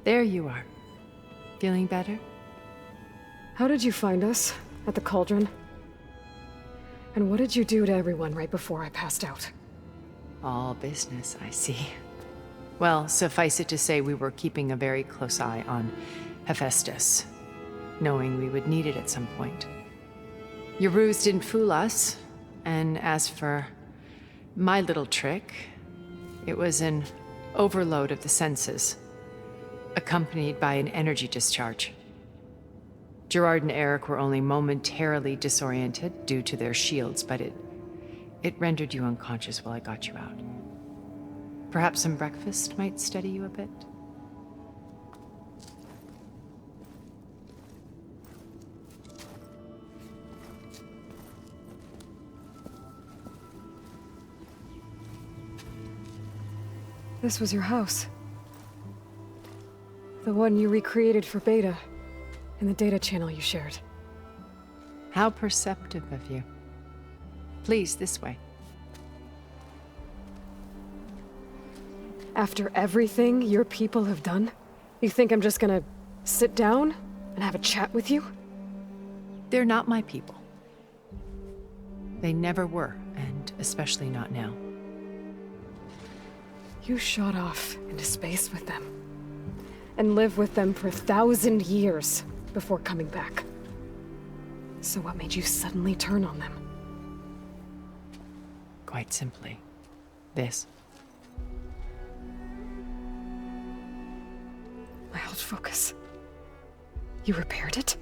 There you are. Feeling better? How did you find us? At the cauldron? And what did you do to everyone right before I passed out? All business, I see. Well, suffice it to say we were keeping a very close eye on Hephaestus, knowing we would need it at some point. Your ruse didn't fool us, and as for my little trick, it was an overload of the senses, accompanied by an energy discharge. Gerard and Eric were only momentarily disoriented due to their shields, but it rendered you unconscious while I got you out. Perhaps some breakfast might steady you a bit? This was your house. The one you recreated for Beta, in the data channel you shared. How perceptive of you. Please, this way. After everything your people have done, you think I'm just gonna sit down and have a chat with you? They're not my people. They never were, and especially not now. You shot off into space with them, and lived with them for 1,000 years before coming back. So what made you suddenly turn on them? Quite simply, this. My old focus. You repaired it?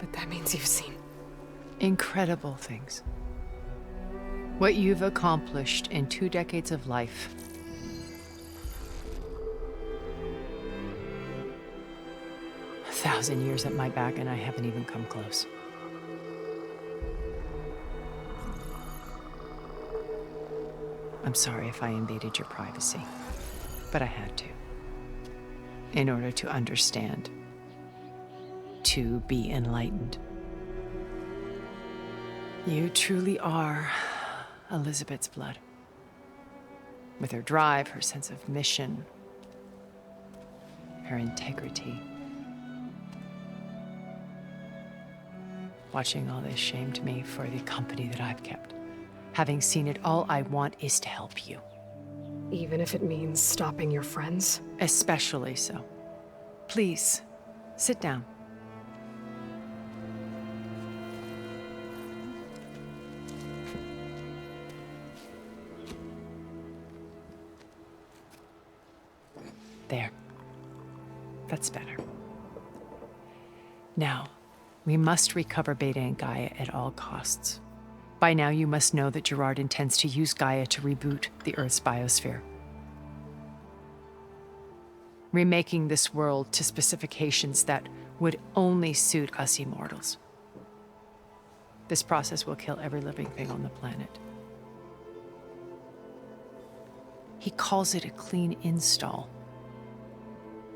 But that means you've seen Incredible things. What you've accomplished in 2 decades of life. A 1,000 years at my back and I haven't even come close. I'm sorry if I invaded your privacy, but I had to. In order to understand. To be enlightened. You truly are Elizabeth's blood. With her drive, her sense of mission, her integrity. Watching all this shamed me for the company that I've kept. Having seen it, all I want is to help you. even if it means stopping your friends? Especially so. Please, sit down. There. That's better. Now, we must recover Beta and Gaia at all costs. By now, you must know that Gerard intends to use Gaia to reboot the Earth's biosphere. Remaking this world to specifications that would only suit us immortals. This process will kill every living thing on the planet. He calls it a clean install.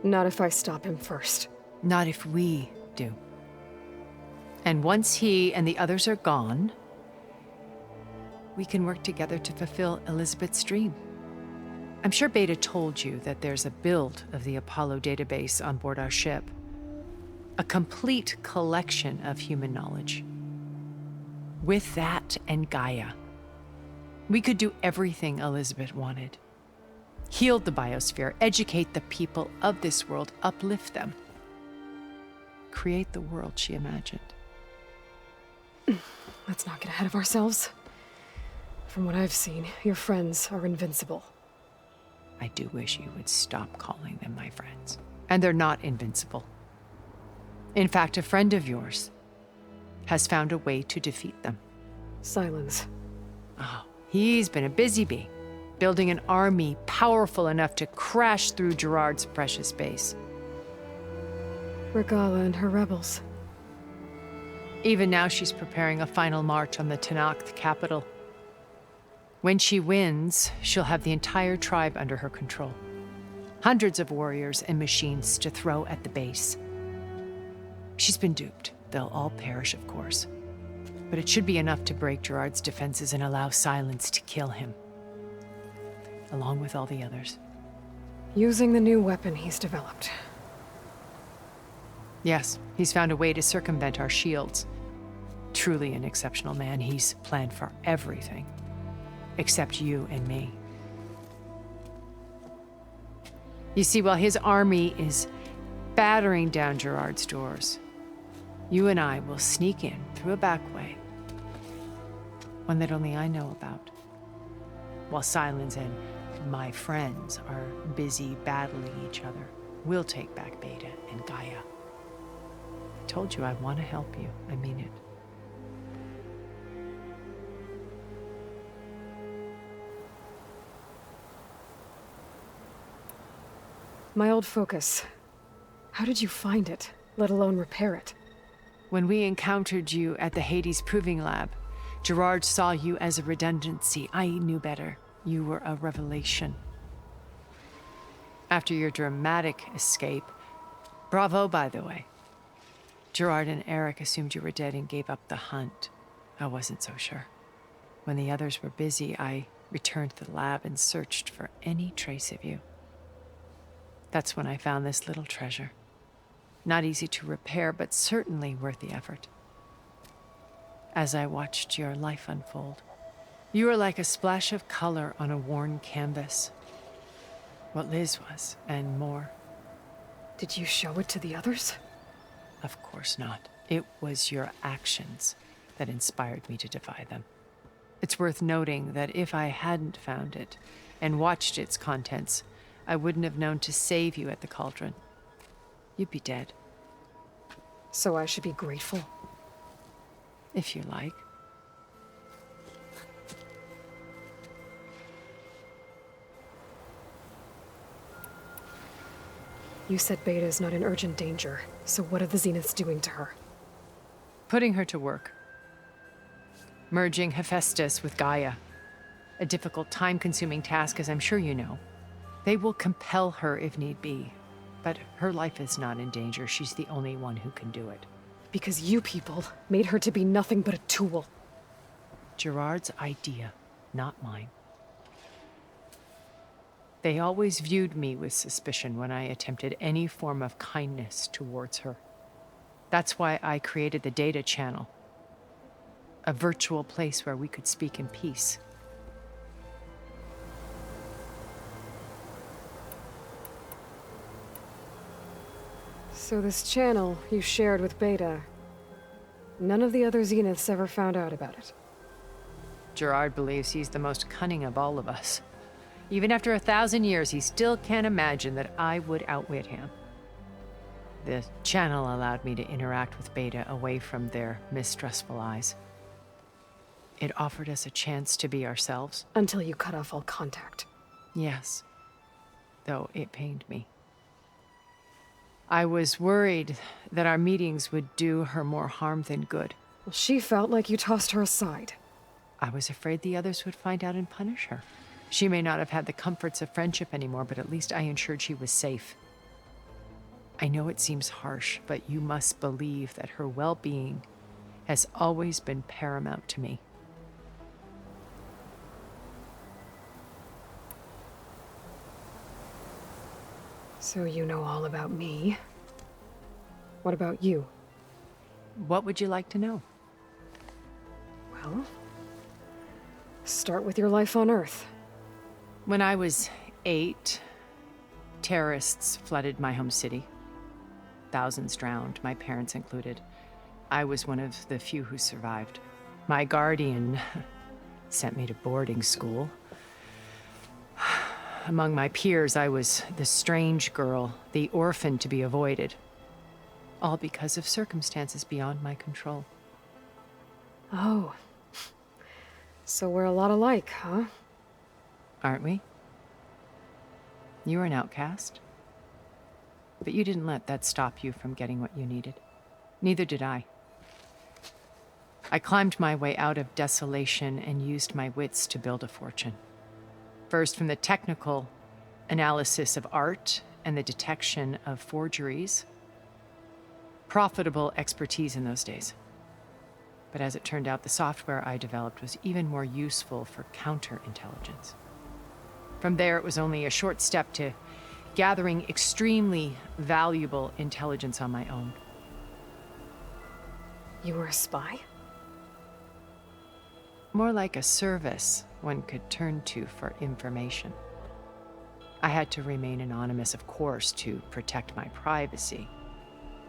Not if I stop him first. Not if we do. And once he and the others are gone, we can work together to fulfill Elizabeth's dream. I'm sure Beta told you that there's a build of the Apollo database on board our ship. A complete collection of human knowledge. With that and Gaia, we could do everything Elizabeth wanted. Heal the biosphere, educate the people of this world, uplift them. Create the world she imagined. Let's not get ahead of ourselves. From what I've seen, your friends are invincible. I do wish you would stop calling them my friends. And they're not invincible. In fact, a friend of yours has found a way to defeat them. Silence. Oh, he's been a busy bee, building an army powerful enough to crash through Gerard's precious base. Regala and her rebels. Even now, she's preparing a final march on the Tenakth capital. When she wins, she'll have the entire tribe under her control. Hundreds of warriors and machines to throw at the base. She's been duped. They'll all perish, of course. But it should be enough to break Gerard's defenses and allow Silence to kill him. Along with all the others. Using the new weapon he's developed. Yes, he's found a way to circumvent our shields. Truly an exceptional man. He's planned for everything. Except you and me. You see, while his army is battering down Gerard's doors, you and I will sneak in through a back way. One that only I know about. While Silence and my friends are busy battling each other, we'll take back Beta and Gaia. I told you I want to help you. I mean it. My old focus. How did you find it, let alone repair it? When we encountered you at the Hades Proving Lab, Gerard saw you as a redundancy. I knew better. You were a revelation. After your dramatic escape, bravo, by the way. Gerard and Eric assumed you were dead and gave up the hunt. I wasn't so sure. When the others were busy, I returned to the lab and searched for any trace of you. That's when I found this little treasure. Not easy to repair, but certainly worth the effort. As I watched your life unfold, you were like a splash of color on a worn canvas. What Liz was, and more. Did you show it to the others? Of course not. It was your actions that inspired me to defy them. It's worth noting that if I hadn't found it and watched its contents, I wouldn't have known to save you at the cauldron. You'd be dead. So I should be grateful? If you like. You said Beta is not in urgent danger, so what are the Zeniths doing to her? Putting her to work. Merging Hephaestus with Gaia. A difficult, time-consuming task, as I'm sure you know. They will compel her if need be. But her life is not in danger. She's the only one who can do it. Because you people made her to be nothing but a tool. Gerard's idea, not mine. They always viewed me with suspicion when I attempted any form of kindness towards her. That's why I created the data channel. A virtual place where we could speak in peace. So this channel you shared with Beta, none of the other Zeniths ever found out about it? Gerard believes he's the most cunning of all of us. Even after 1,000 years, he still can't imagine that I would outwit him. The channel allowed me to interact with Beta away from their mistrustful eyes. It offered us a chance to be ourselves. Until you cut off all contact. Yes, though it pained me. I was worried that our meetings would do her more harm than good. Well, she felt like you tossed her aside. I was afraid the others would find out and punish her. She may not have had the comforts of friendship anymore, but at least I ensured she was safe. I know it seems harsh, but you must believe that her well-being has always been paramount to me. So you know all about me. What about you? What would you like to know? Well, start with your life on Earth. When I was 8, terrorists flooded my home city. Thousands drowned, my parents included. I was one of the few who survived. My guardian sent me to boarding school. Among my peers, I was the strange girl, the orphan to be avoided. All because of circumstances beyond my control. Oh. So we're a lot alike, huh? Aren't we? You were an outcast. But you didn't let that stop you from getting what you needed. Neither did I. I climbed my way out of desolation and used my wits to build a fortune. First, from the technical analysis of art and the detection of forgeries. Profitable expertise in those days. But as it turned out, the software I developed was even more useful for counterintelligence. From there, it was only a short step to gathering extremely valuable intelligence on my own. You were a spy? More like a service one could turn to for information. I had to remain anonymous, of course, to protect my privacy.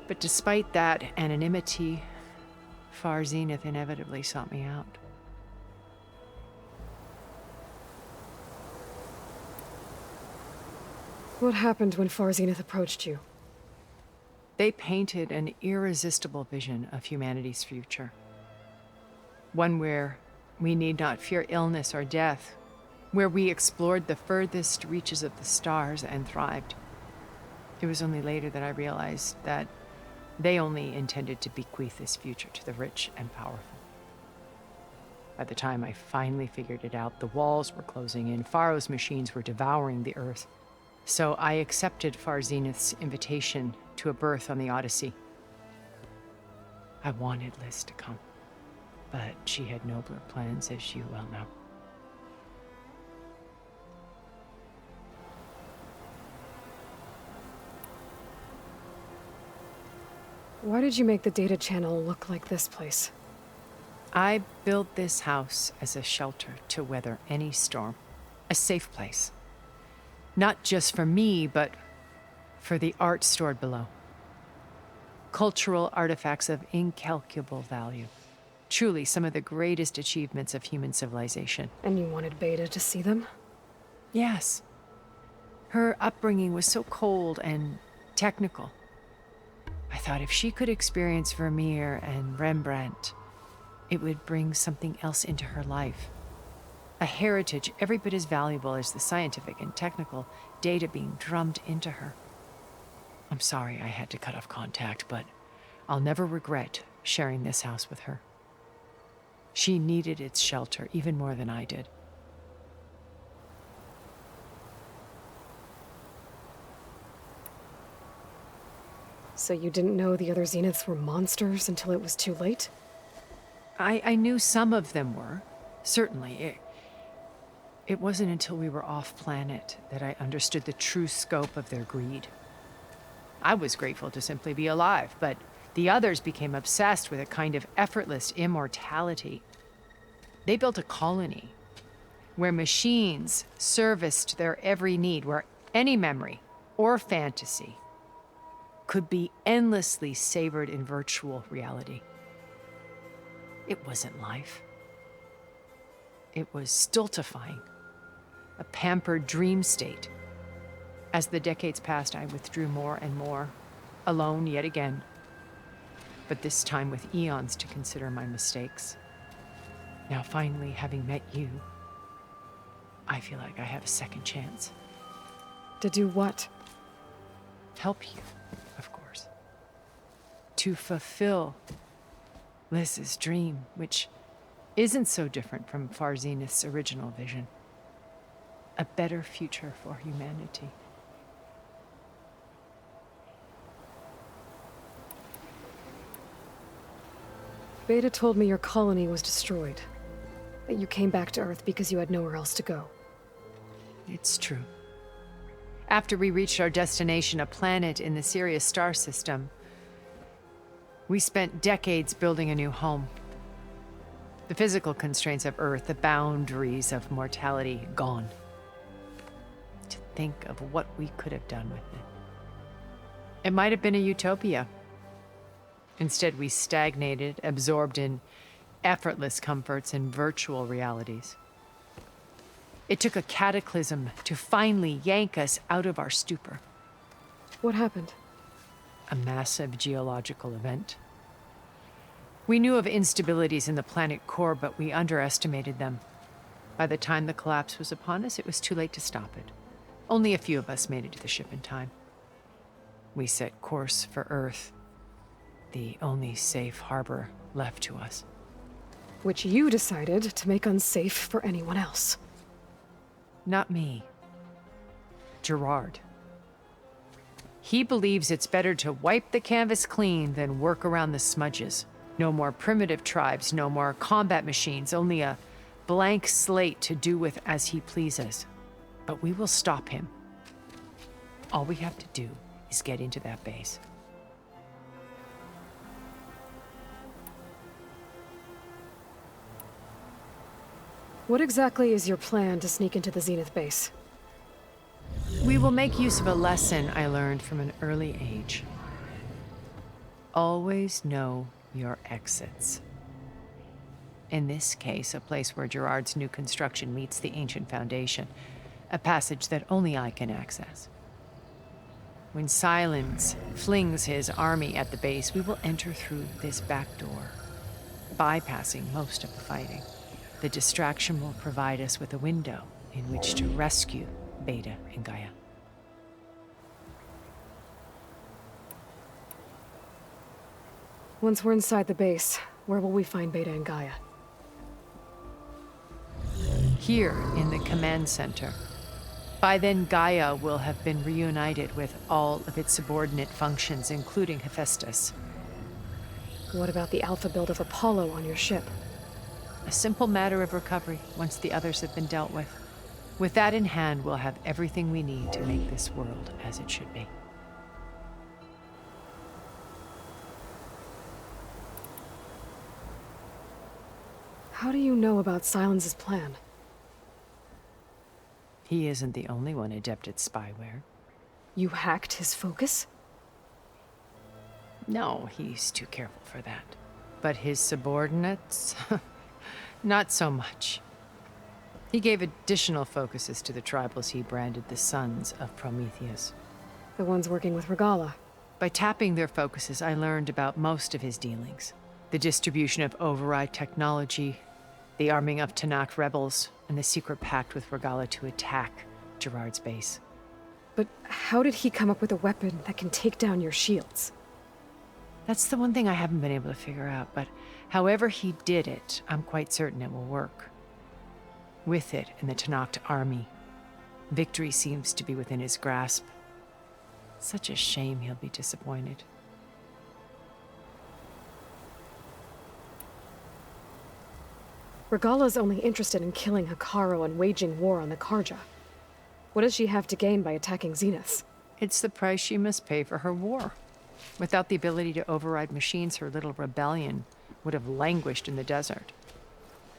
But despite that anonymity, Far Zenith inevitably sought me out. What happened when Far Zenith approached you? They painted an irresistible vision of humanity's future. One where we need not fear illness or death, where we explored the furthest reaches of the stars and thrived. It was only later that I realized that they only intended to bequeath this future to the rich and powerful. By the time I finally figured it out, the walls were closing in, Pharaoh's machines were devouring the earth. So I accepted Far Zenith's invitation to a berth on the Odyssey. I wanted Liz to come, but she had nobler plans, as you well know. Why did you make the data channel look like this place? I built this house as a shelter to weather any storm, a safe place. Not just for me, but for the art stored below. Cultural artifacts of incalculable value. Truly some of the greatest achievements of human civilization. And you wanted Beta to see them? Yes. Her upbringing was so cold and technical. I thought if she could experience Vermeer and Rembrandt, it would bring something else into her life. A heritage every bit as valuable as the scientific and technical data being drummed into her. I'm sorry I had to cut off contact, but I'll never regret sharing this house with her. She needed its shelter even more than I did. So you didn't know the other Zeniths were monsters until it was too late? I knew some of them were, certainly. It wasn't until we were off-planet that I understood the true scope of their greed. I was grateful to simply be alive, but the others became obsessed with a kind of effortless immortality. They built a colony where machines serviced their every need, where any memory or fantasy could be endlessly savored in virtual reality. It wasn't life. It was stultifying, a pampered dream state. As the decades passed, I withdrew more and more, alone yet again, but this time with eons to consider my mistakes. Now finally, having met you, I feel like I have a second chance. To do what? Help you, of course. To fulfill Liz's dream, which isn't so different from Far Zenith's original vision. A better future for humanity. Beta told me your colony was destroyed. That you came back to Earth because you had nowhere else to go. It's true. After we reached our destination, a planet in the Sirius star system, we spent decades building a new home. The physical constraints of Earth, the boundaries of mortality, gone. To think of what we could have done with it. It might have been a utopia. Instead, we stagnated, absorbed in effortless comforts and virtual realities. It took a cataclysm to finally yank us out of our stupor. What happened? A massive geological event. We knew of instabilities in the planet core, but we underestimated them. By the time the collapse was upon us, it was too late to stop it. Only a few of us made it to the ship in time. We set course for Earth, the only safe harbor left to us. Which you decided to make unsafe for anyone else. Not me. Gerard. He believes it's better to wipe the canvas clean than work around the smudges. No more primitive tribes, no more combat machines, only a blank slate to do with as he pleases. But we will stop him. All we have to do is get into that base. What exactly is your plan to sneak into the Zenith base? We will make use of a lesson I learned from an early age. Always know your exits. In this case, a place where Gerard's new construction meets the ancient foundation, a passage that only I can access. When Silence flings his army at the base, we will enter through this back door, bypassing most of the fighting. The distraction will provide us with a window in which to rescue Beta and Gaia. Once we're inside the base, where will we find Beta and Gaia? Here in the command center. By then, Gaia will have been reunited with all of its subordinate functions, including Hephaestus. What about the alpha build of Apollo on your ship? A simple matter of recovery once the others have been dealt with. With that in hand, we'll have everything we need to make this world as it should be. How do you know about Silence's plan? He isn't the only one adept at spyware. You hacked his focus? No, he's too careful for that. But his subordinates? Not so much. He gave additional focuses to the tribals he branded the Sons of Prometheus. The ones working with Regala. By tapping their focuses, I learned about most of his dealings. The distribution of override technology, the arming of Tanakh rebels, and the secret pact with Regala to attack Gerard's base. But how did he come up with a weapon that can take down your shields? That's the one thing I haven't been able to figure out, but however he did it, I'm quite certain it will work. With it and the Tanakh army, victory seems to be within his grasp. Such a shame he'll be disappointed. Regala's only interested in killing Hekarro and waging war on the Karja. What does she have to gain by attacking Zenith? It's the price she must pay for her war. Without the ability to override machines, her little rebellion would have languished in the desert.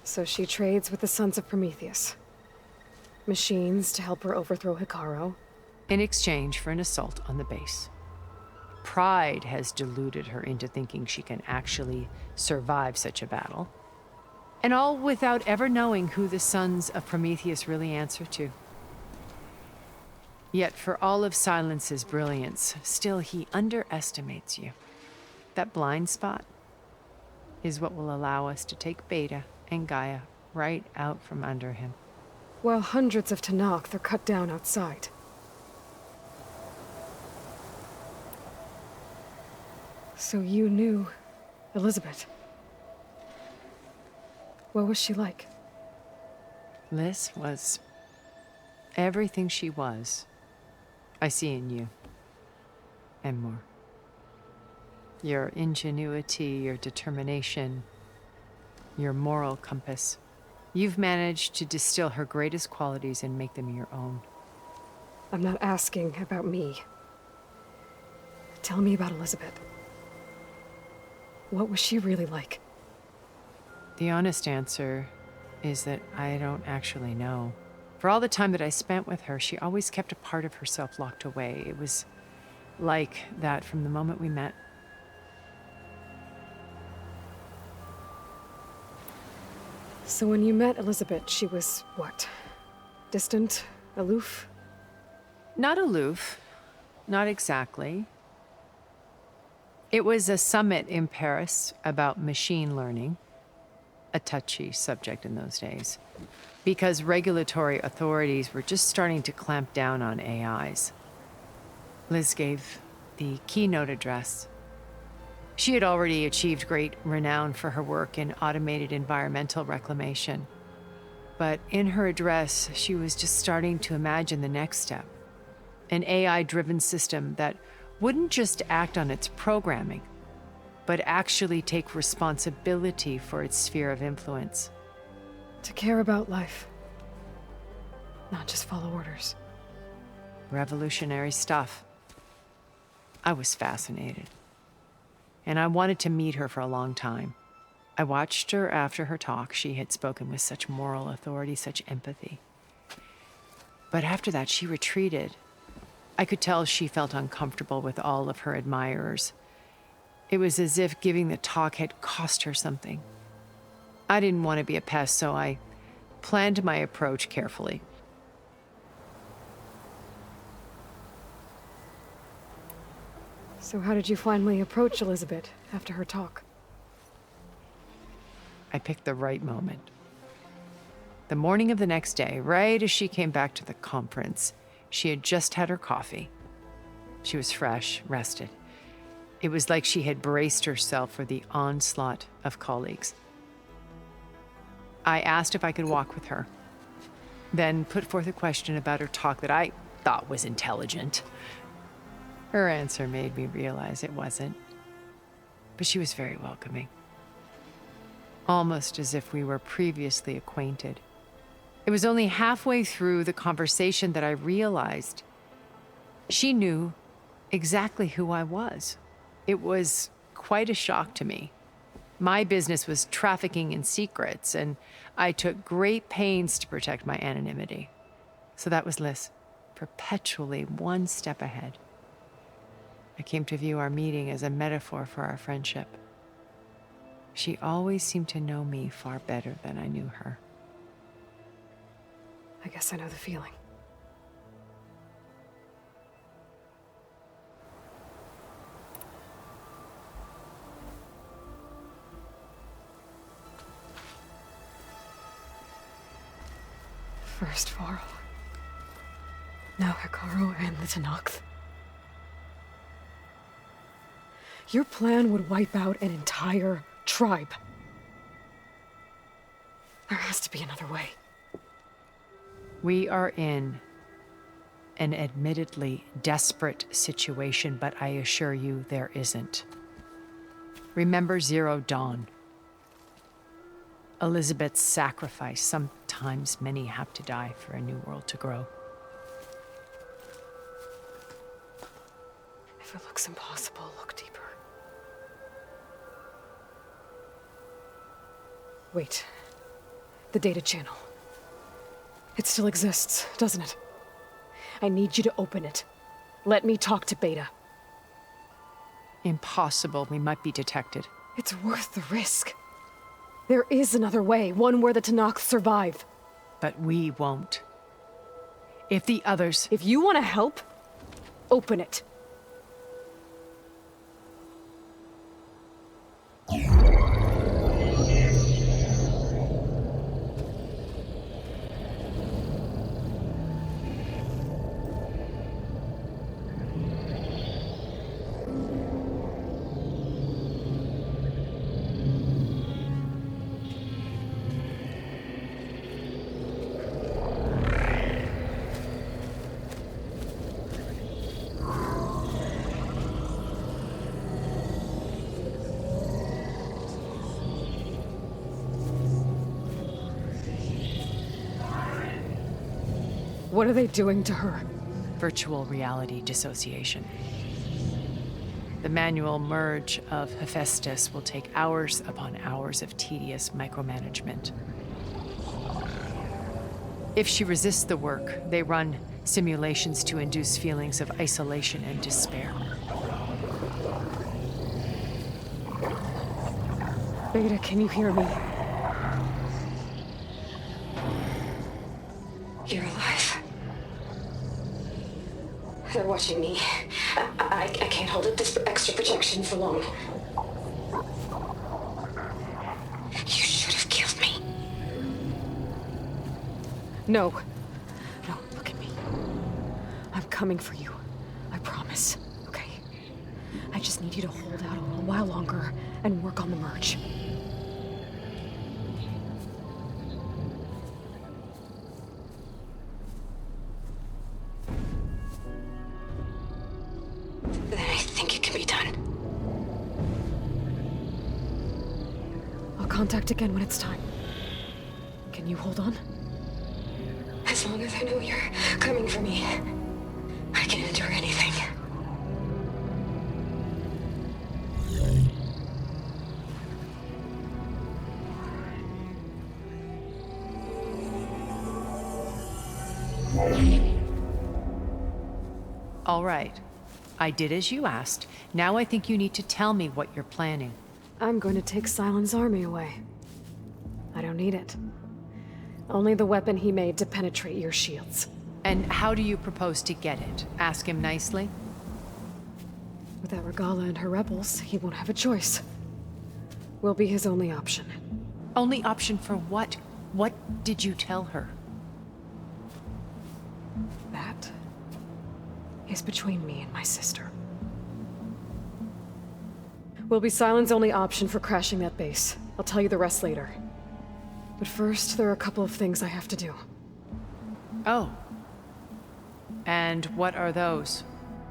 So she trades with the Sons of Prometheus. Machines to help her overthrow Hekarro. In exchange for an assault on the base. Pride has deluded her into thinking she can actually survive such a battle. And all without ever knowing who the Sons of Prometheus really answer to. Yet for all of Silence's brilliance, still he underestimates you. That blind spot is what will allow us to take Beta and Gaia right out from under him. While hundreds of Tanakh are cut down outside. So you knew Elizabeth. What was she like? Liz was everything she was. I see in you. And more. Your ingenuity, your determination, your moral compass. You've managed to distill her greatest qualities and make them your own. I'm not asking about me. Tell me about Elizabeth. What was she really like? The honest answer is that I don't actually know. For all the time that I spent with her, she always kept a part of herself locked away. It was like that from the moment we met. So when you met Elizabeth, she was what? Distant? Aloof? Not aloof. Not exactly. It was a summit in Paris about machine learning. A touchy subject in those days. Because regulatory authorities were just starting to clamp down on AIs. Liz gave the keynote address. She had already achieved great renown for her work in automated environmental reclamation. But in her address, she was just starting to imagine the next step. An AI-driven system that wouldn't just act on its programming, but actually take responsibility for its sphere of influence. To care about life. Not just follow orders. Revolutionary stuff. I was fascinated. And I wanted to meet her for a long time. I watched her after her talk. She had spoken with such moral authority, such empathy. But after that, she retreated. I could tell she felt uncomfortable with all of her admirers. It was as if giving the talk had cost her something. I didn't want to be a pest, so I planned my approach carefully. So how did you finally approach Elizabeth after her talk? I picked the right moment. The morning of the next day, right as she came back to the conference, she had just had her coffee. She was fresh, rested. It was like she had braced herself for the onslaught of colleagues. I asked if I could walk with her, then put forth a question about her talk that I thought was intelligent. Her answer made me realize it wasn't, but she was very welcoming. Almost as if we were previously acquainted. It was only halfway through the conversation that I realized she knew exactly who I was. It was quite a shock to me. My business was trafficking in secrets, and I took great pains to protect my anonymity. So that was Liz, perpetually one step ahead. I came to view our meeting as a metaphor for our friendship. She always seemed to know me far better than I knew her. I guess I know the feeling. First Varl. Now Hikaru and the Tenakth. Your plan would wipe out an entire tribe. There has to be another way. We are in an admittedly desperate situation, but I assure you there isn't. Remember Zero Dawn. Elizabeth's sacrifice. Sometimes many have to die for a new world to grow. If it looks impossible, look deeper. Wait. The data channel. It still exists, doesn't it? I need you to open it. Let me talk to Beta. Impossible. We might be detected. It's worth the risk. There is another way, one where the Tenakth survive. But we won't. If the others... If you want to help, open it. What are they doing to her? Virtual reality dissociation. The manual merge of Hephaestus will take hours upon hours of tedious micromanagement. If she resists the work, they run simulations to induce feelings of isolation and despair. Beta, can you hear me? You're alive. They're watching me. I can't hold up this extra protection for long. You should have killed me. No. No, look at me. I'm coming for you. I promise, okay? I just need you to hold out a little while longer and work on the merge. Then I think it can be done. I'll contact again when it's time. Can you hold on? As long as I know you're coming for me. All right. I did as you asked. Now I think you need to tell me what you're planning. I'm going to take Silent's army away. I don't need it. Only the weapon he made to penetrate your shields. And how do you propose to get it? Ask him nicely? Without Regala and her rebels, he won't have a choice. We'll be his only option. Only option for what? What did you tell her? That is between me and my sister. Will be Silent's only option for crashing that base. I'll tell you the rest later. But first, there are a couple of things I have to do. Oh. And what are those?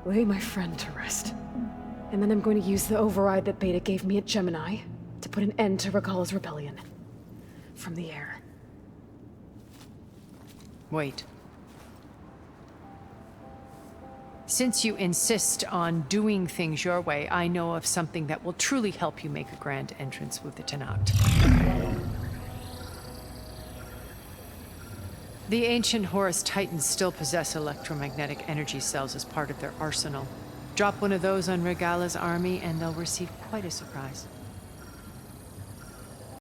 Lay my friend to rest. And then I'm going to use the override that Beta gave me at Gemini to put an end to Regala's rebellion. From the air. Wait. Since you insist on doing things your way, I know of something that will truly help you make a grand entrance with the Tenat. The ancient Horus Titans still possess electromagnetic energy cells as part of their arsenal. Drop one of those on Regala's army and they'll receive quite a surprise.